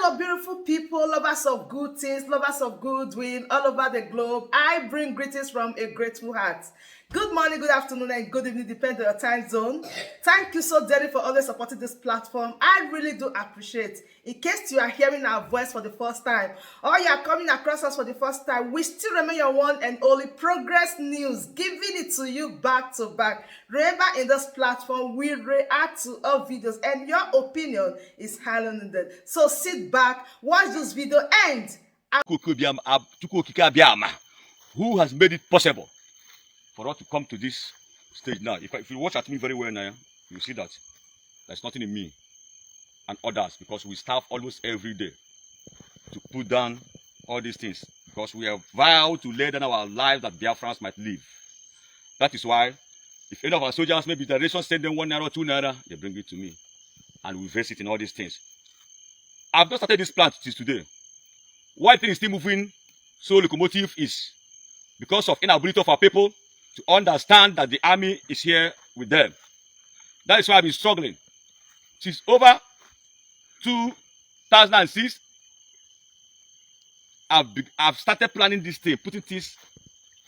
Hello, beautiful people, lovers of good things, lovers of goodwill all over the globe. I bring greetings from a grateful heart. Good morning, good afternoon, and good evening, depending on your time zone. Thank you so dearly for always supporting this platform. I really do appreciate. In case you are hearing our voice for the first time, or you are coming across us for the first time, we still remain your one and only Progress News, giving it to you back to back. Remember, in this platform, we react to all videos, and your opinion is highly needed. So sit back, watch this video, and who has made it possible for us to come to this stage now. If you watch at me very well now, you see that there's nothing in me and others, because we starve almost every day to put down all these things, because we have vowed to lay down our lives that Biafrans might live. That is why, if any of our soldiers, maybe the nation send them 1 naira, 2 naira, they bring it to me, and we invest it in all these things. I've just started this plant since today. Why things is still moving so locomotive is because of inability of our people to understand that the army is here with them. That is why I've been struggling. Since over 2006, I've started planning this thing, putting things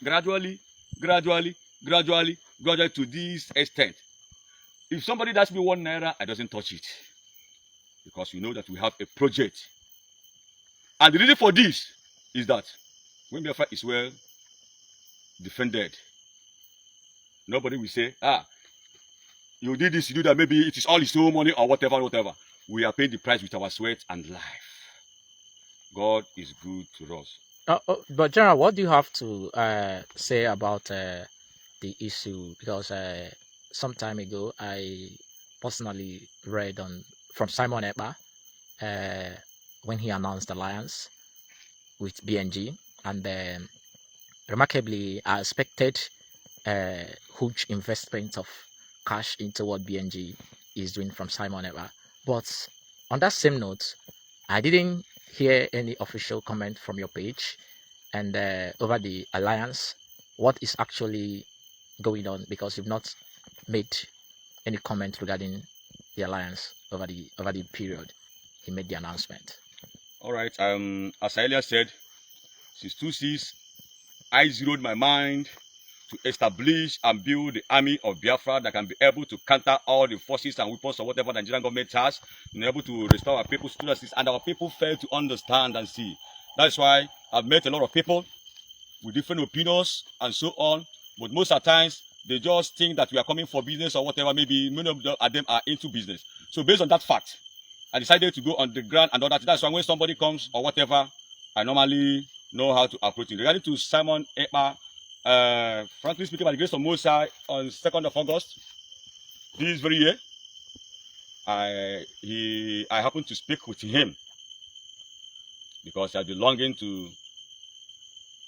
gradually to this extent. If somebody asks me 1 naira, I doesn't touch it, because we know that we have a project. And the reason for this is that when Biafra is well defended, nobody will say, you did this, you do that, maybe it is all his own money or whatever. We are paying the price with our sweat and life. God is good to us. But General, what do you have to say about the issue? Because some time ago, I personally read from Simon Ekpa when he announced alliance with BNG, and remarkably, I expected a huge investment of cash into what BNG is doing from Simon Ekpa. But on that same note, I didn't hear any official comment from your page and over the alliance. What is actually going on? Because you've not made any comment regarding the alliance over the period he made the announcement. All right. As I earlier said, since 2006, I zeroed my mind to establish and build the army of Biafra that can be able to counter all the forces and weapons or whatever the Nigerian government has, and able to restore our people's justice. And our people fail to understand and see. That's why I've met a lot of people with different opinions and so on. But most of the times, they just think that we are coming for business or whatever. Maybe many of them are into business. So based on that fact, I decided to go on the ground and all that. That's why when somebody comes or whatever, I normally know how to approach it. Regarding to Simon Ekpa, frankly speaking, by the grace of Mosai, on 2nd of August this very year, I happened to speak with him because I had been longing to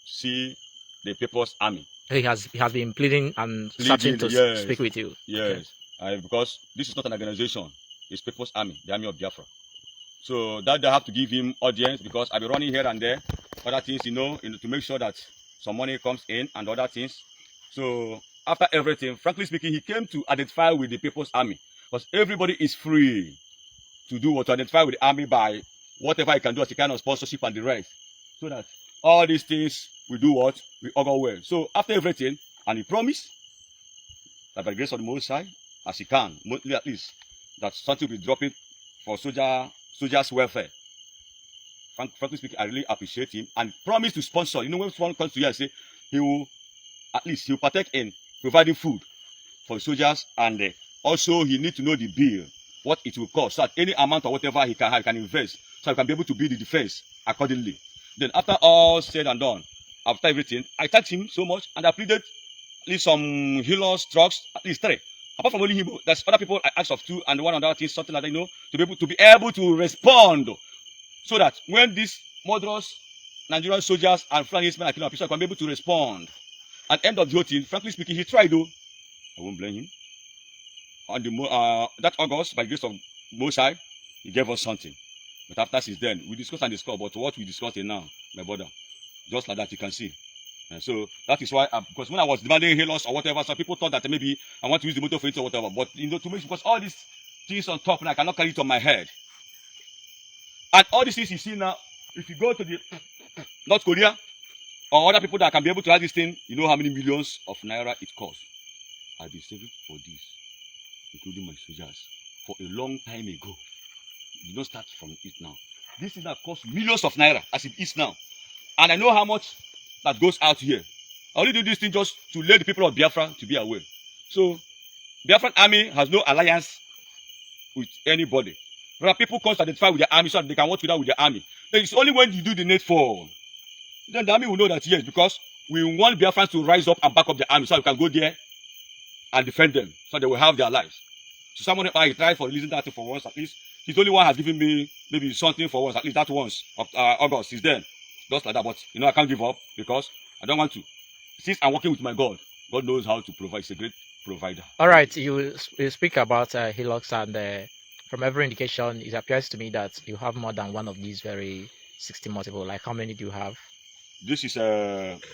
see the People's Army. He has been pleading and starting to speak with you. Yes, okay. Because this is not an organization; it's People's Army, the Army of Biafra. So that they have to give him audience, because I've been running here and there, other things, to make sure that some money comes in and other things. So after everything, frankly speaking, he came to identify with the People's Army, because everybody is free to identify with the army by whatever he can do as a kind of sponsorship and the rest, so that all these things we do what we all go well. So after everything, and he promised that by the grace of the Most High, as he can, monthly at least, that something will be dropping for soldiers' welfare. Frankly speaking, I really appreciate him, and promise to sponsor. When someone comes to here and say he'll partake in providing food for the soldiers, and also he need to know the bill, what it will cost, so that any amount or whatever he can invest, so he can be able to build the defense accordingly. Then after all said and done, after everything, I thanked him so much, and I pleaded at least some healers, trucks, at least 3. Apart from only him, there's other people I asked of 2, and one other thing, something like that, to be able to respond, so that when these murderous Nigerian soldiers and flying men are killing our people, can be able to respond. At the end of the whole thing, frankly speaking, he tried though. I won't blame him. On that August, by the grace of Mosai, he gave us something. But after since then, we discussed and discussed, but what we discussed now, my brother, just like that, you can see. And so that is why, because when I was demanding halos or whatever, some people thought that maybe I want to use the motor for it or whatever. But to make, because all these things on top, and I cannot carry it on my head. And all these things you see now, if you go to the North Korea or other people that can be able to have this thing, you know how many millions of naira it costs. I've been saving for this, including my soldiers, for a long time ago. You don't start from it now. This thing that costs millions of naira as it is now. And I know how much that goes out here. I only do this thing just to let the people of Biafra to be aware. So, Biafran army has no alliance with anybody. There are people come to identify with their army so that they can work together with their army. Then it's only when you do the needful, then the army will know that yes, because we want Biafrans to rise up and back up the army so we can go there and defend them so they will have their lives. So someone I tried for releasing that for once at least. He's the only one has given me maybe something for once, at least that once of August. He's there. Just like that. But you know, I can't give up because I don't want to. Since I'm working with my God, God knows how to provide. He's a great provider. All right, you speak about Hilux, and from every indication, it appears to me that you have more than one of these very 60 multiple. Like, how many do you have? This is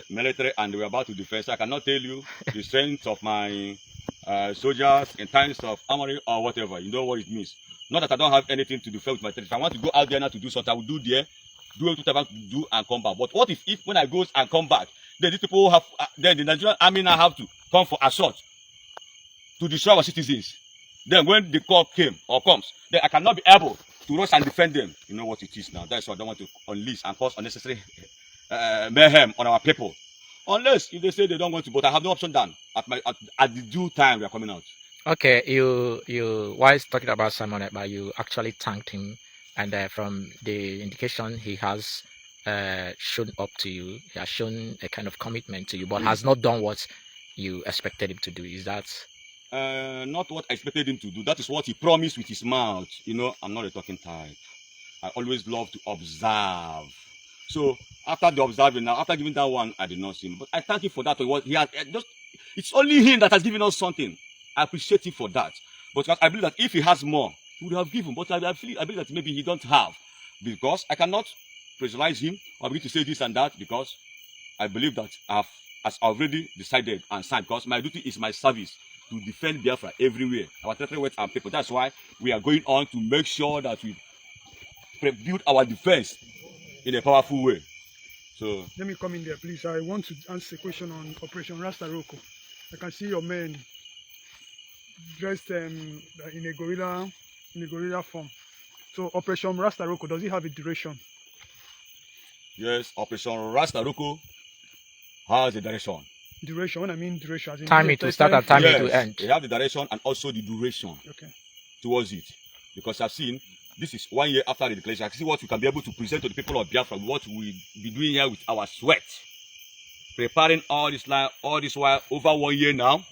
military, and we're about to defend. So I cannot tell you the strength of my soldiers in times of armory or whatever. You know what it means. Not that I don't have anything to defend with my territory. If I want to go out there now to do something, I will do there, do whatever to do and come back. But what if when I go and come back, then these people have, then the Nigerian army now have to come for assault to destroy our citizens. Then when the call came or comes, then I cannot be able to rush and defend them. You know what it is now. That's why I don't want to unleash and cause unnecessary mayhem on our people. Unless if they say they don't want to, but I have no option than at the due time we are coming out. Okay, you while talking about Simon Ekpa, you actually thanked him, and from the indication he has shown up to you, he has shown a kind of commitment to you, but has not done what you expected him to do. Is that? Not what I expected him to do. That is what he promised with his mouth. You know, I'm not a talking type. I always love to observe. So after the observing now, after giving that one, I did not see him. But I thank him for that. What he has it's only him that has given us something. I appreciate him for that. But I believe that if he has more, he would have given. But I believe that maybe he don't have. Because I cannot pressurize him or begin to say this and that, because I believe that as already decided and signed, because my duty is my service to defend Biafra everywhere, our territory and people. That's why we are going on to make sure that we build our defense in a powerful way. So let me come in there, please. I want to answer a question on Operation Rastaroko. I can see your men dressed in a gorilla form. So Operation Rastaroko, does it have a duration? Yes, Operation Rastaroko has a direction. Duration, when I mean duration, as in time it to start and time it to end. They have the direction and also the duration towards it. Because I've seen, this is 1 year after the declaration. I see what we can be able to present to the people of Biafra, what we be doing here with our sweat. Preparing all this while over 1 year now.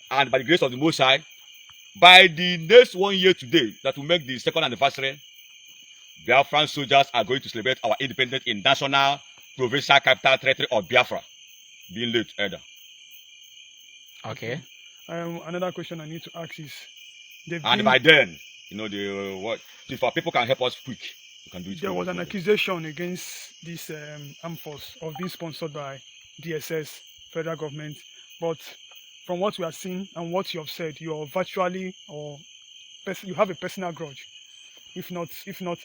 And by the grace of the Most High, by the next 1 year today, that will make the second anniversary, Biafran soldiers are going to celebrate our independence in national, provincial capital territory of Biafra, being late either. Okay. Another question I need to ask is, by then, you know, if our people can help us quick, we can do it. There was an accusation against this armed force of being sponsored by DSS, federal government, but from what we are seeing and what you have said, you are virtually you have a personal grudge, if not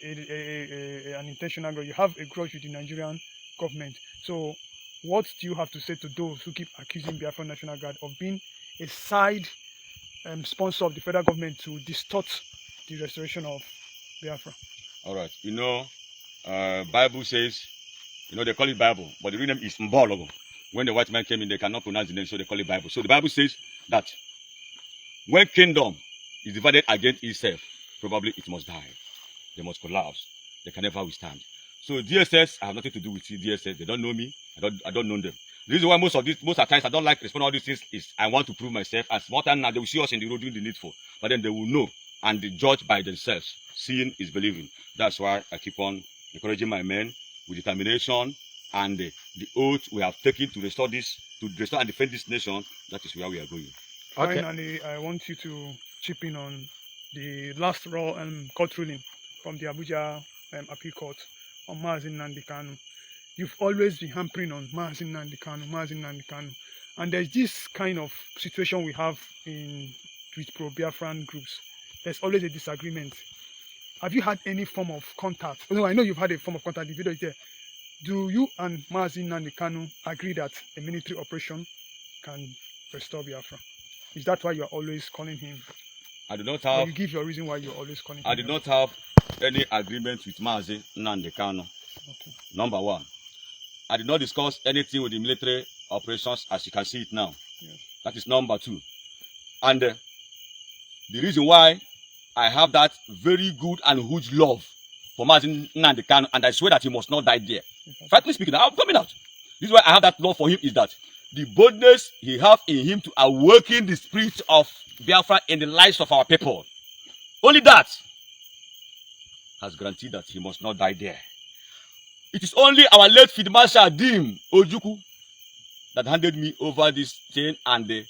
an intentional grudge. You have a grudge with the Nigerian government. So what do you have to say to those who keep accusing Biafra National Guard of being a side sponsor of the federal government to distort the restoration of Biafra? All right. You know, Bible says, you know, they call it Bible, but the real name is Mbologo. When the white man came in, they cannot pronounce the name, so they call it Bible. So the Bible says that when kingdom is divided against itself, probably it must die. They must collapse. They can never withstand. So DSS, I have nothing to do with DSS. They don't know me. I don't know them. The reason why most of the times I don't like responding all these things is I want to prove myself. And small time now, they will see us in the road doing the needful. But then they will know and they judge by themselves. Seeing is believing. That's why I keep on encouraging my men with determination and the oath we have taken to restore and defend this nation. That is where we are going. Okay. Finally, I want you to chip in on the last court ruling from the Abuja appeal court on Mazi Nnamdi Kanu. You've always been hampering on Mazi Nnamdi Kanu. And there's this kind of situation we have with pro-Biafran groups. There's always a disagreement. have you had any form of contact? No, I know you've had a form of contact. The video is there. Do you and Mazi Nnamdi Kanu agree that a military operation can restore Biafra? Is that why you are always calling him? I do not Or have. you give your reason why you're always calling him? I did not have any agreement with Mazi Nnamdi Kanu. Okay. Number one, I did not discuss anything with the military operations as you can see it now. Yes. That is number two. And the reason why I have that very good and huge love for Mazi Nnamdi Kanu, and I swear that he must not die there. Okay. Frankly speaking, I'm coming out. This is why I have that love for him, is that the boldness he have in him to awaken the spirit of Biafra in the lives of our people. Only that has guaranteed that he must not die there. It is only our late Field Marshal Dim Ojukwu that handed me over this thing, and the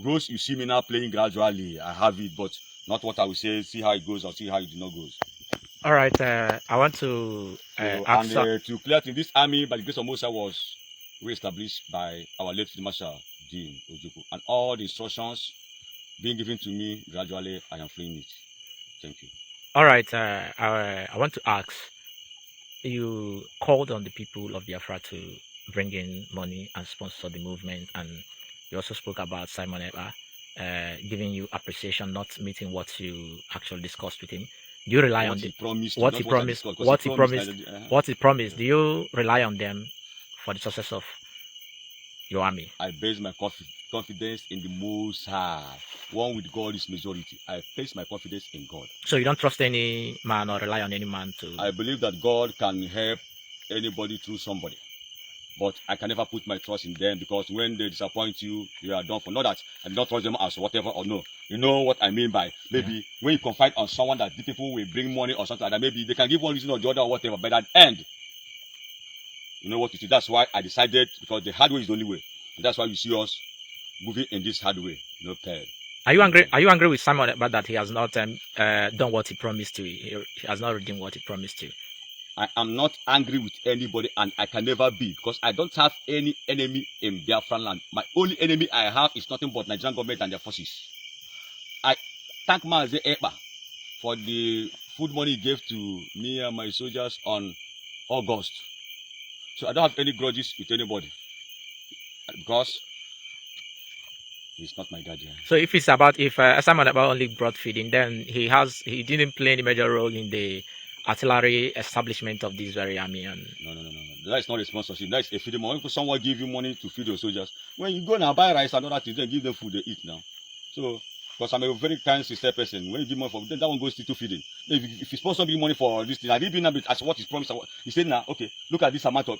roles you see me now playing gradually, I have it, but not what I will say, see how it goes or see how it not goes. All right. I want to ask. To clear things, this army, by the grace of Moses, was re-established by our late Field Marshal Dim Ojukwu, and all the instructions being given to me gradually, I am following it. Thank you. All right. I want to ask. You called on the people of Biafra to bring in money and sponsor the movement, and you also spoke about Simon Ekpa giving you appreciation, not meeting what you actually discussed with him. Do you rely on what he promised? Do you rely on them for the success of your army? I base my confidence in the Most High. One with God is majority. I place my confidence in God. So you don't trust any man or rely on any man to... I believe that God can help anybody through somebody. But I can never put my trust in them, because when they disappoint you, you are done for. Not that I do not trust them as whatever or no. You know what I mean by maybe when you confide on someone that the people will bring money or something like that, maybe they can give one reason or the other or whatever, but at the end, you know what it is. That's why I decided, because the hard way is the only way. And that's why you see us moving in this hard way. No pain. Are you angry? Are you angry with Simon about that he has not done what he promised to? He has not redeemed what he promised to. I am not angry with anybody, and I can never be, because I don't have any enemy in Biafran land. My only enemy I have is nothing but Nigerian government and their forces. I thank Mazi Ekpa for the food money he gave to me and my soldiers on August. So I don't have any grudges with anybody, because he's not my guardian. So if it's about, if Simon Ekpa only brought feeding, then he didn't play any major role in the artillery establishment of this very army. And no. That is not a sponsorship. That is a feeding money. If someone give you money to feed your soldiers, when you go and buy rice and other things, then give them food they eat now. So, because I'm a very kind, sincere person, when you give money for, then that one goes to feeding. If you sponsor me money for this thing, I didn't been as what is promised. He said now, okay, look at this amount of.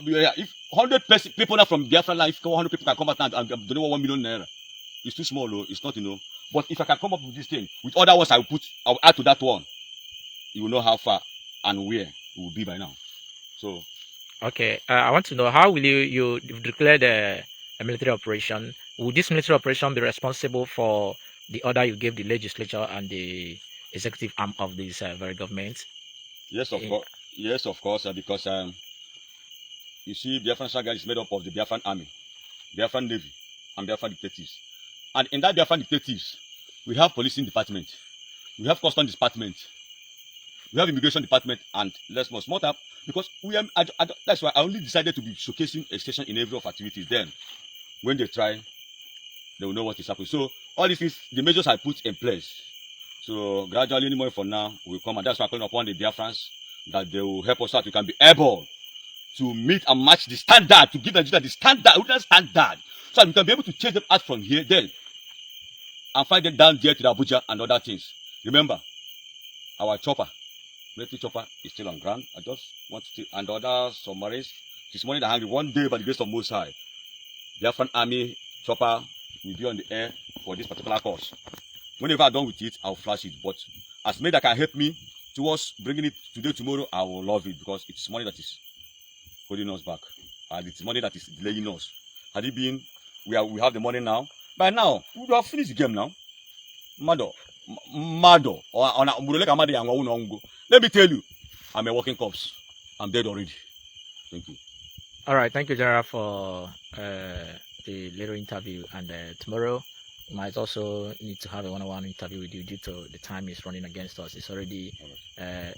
If 100 people now from Biafra life, 100 people can come out and donate 1 million naira. It's too small, though. It's not, But if I can come up with this thing, with other ones, I will add to that one. You will know how far and where it will be by now. So, okay, I want to know, how will you declared a military operation? Will this military operation be responsible for the order you gave the legislature and the executive arm of this very government? Yes, of course. Yes, of course, because you see, Biafran Saga is made up of the Biafran army, Biafran navy, and Biafran detectives. And in that Biafran detectives, we have policing department, we have custom department, we have immigration department, and let's more time, because that's why I only decided to be showcasing a station in every of activities. Then, when they try, they will know what is happening. So all these things, the measures I put in place. So gradually, anymore for now, will come, and that's why I'm calling upon the Biafrans that they will help us out. We can be able to meet and match the standard, to give Nigeria the standard, so that we can be able to change them out from here, then, and find them down there to the Abuja and other things. Remember, our chopper. Military chopper is still on ground. I just want to, and the other submarines, this morning I hungry one day by the grace of Most High. The Biafran army chopper will be on the air for this particular course. Whenever I'm done with it, I'll flash it. But as many that can help me towards bringing it today, tomorrow, I will love it, because it's money that is holding us back, and it's money that is delaying us. Had it been, we have the money now. By now, we would have finished the game now. Let me tell you, I'm a walking corpse. I'm dead already. Thank you. All right, thank you, General, for the little interview. And tomorrow might also need to have a one-on-one interview with you due to the time is running against us. It's already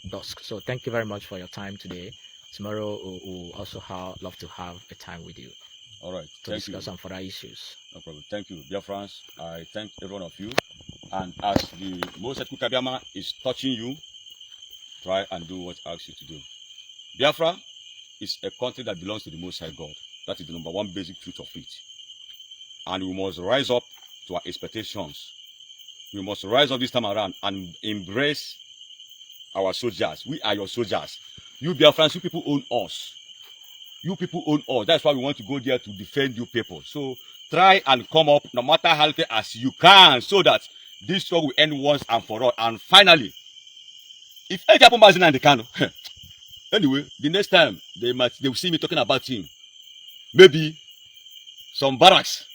dusk. So thank you very much for your time today. Tomorrow we'll also love to have a time with you. All right. To discuss some further issues. No problem. Thank you, dear friends. I thank every one of you. And as the Most Kabiama is touching you, try and do what I ask you to do. Biafra is a country that belongs to the Most High God. That is the number one basic truth of it. And we must rise up to our expectations. We must rise up this time around and embrace our soldiers. We are your soldiers. You Biafrans, you people own us. You people own us. That's why we want to go there to defend you people. So try and come up no matter how little as you can so that this war will end once and for all. And finally, if anything happens in the Kano, anyway, the next time they will see me talking about him. Maybe some barracks.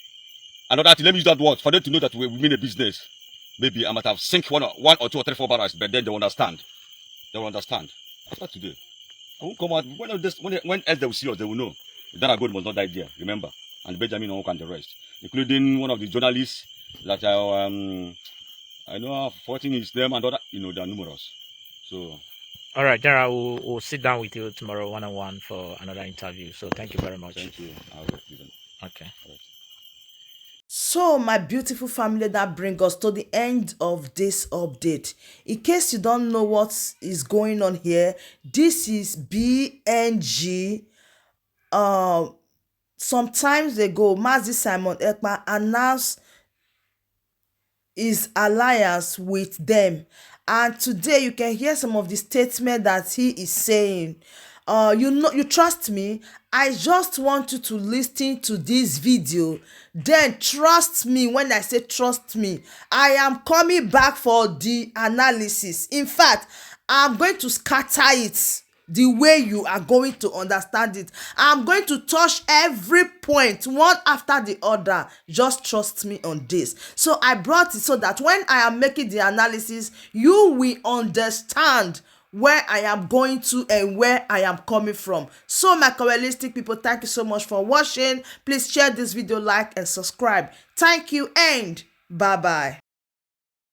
Another thing, let me use that word for them to know that we mean a business. Maybe I might have sink one or two or three, four barracks, but then they will understand. They will understand. After today, I won't come out. When else they will see us, they will know that our God must not die there. Remember, and Benjamin Onwuka and the rest, including one of the journalists that I know I've forgotten his name and other. You know, they are numerous. So. All right, Dara, we'll sit down with you tomorrow one-on-one for another interview. So thank you very much. Thank you. Okay. Right. So my beautiful family, that brings us to the end of this update. In case you don't know what is going on here, this is BNG. Some times ago, Mazi Simon Ekpa announced his alliance with them, and today you can hear some of the statements that he is saying. You trust me, I just want you to listen to this video, then trust me. When I say trust me, I am coming back for the analysis. In fact, I'm going to scatter it the way you are going to understand it. I'm going to touch every point one after the other. Just trust me on this. So I brought it so that when I am making the analysis, you will understand where I am going to and where I am coming from. So my Kabbalistic people, thank you so much for watching. Please share this video, like and subscribe. Thank you and bye bye.